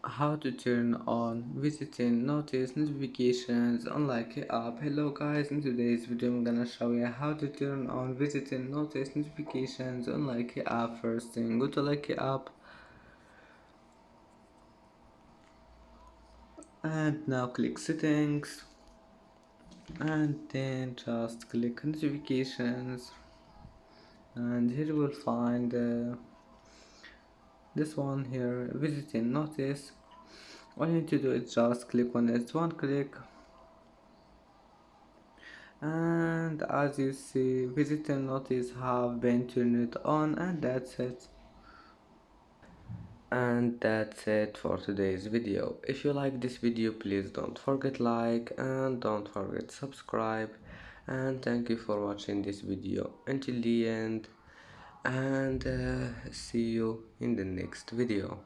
How to turn on visiting notice notifications on Likee app. Hello guys, in today's video I'm gonna show you how to turn on visiting notice notifications on Likee app. First thing, go to Likee app and now click settings and then just click notifications, and here you will find this one here, visiting notice. All you need to do is just click on it, one click, and as you see visitor notice have been turned on, and that's it for today's video. If you like this video, please don't forget like and don't forget subscribe, and thank you for watching this video until the end, and see you in the next video.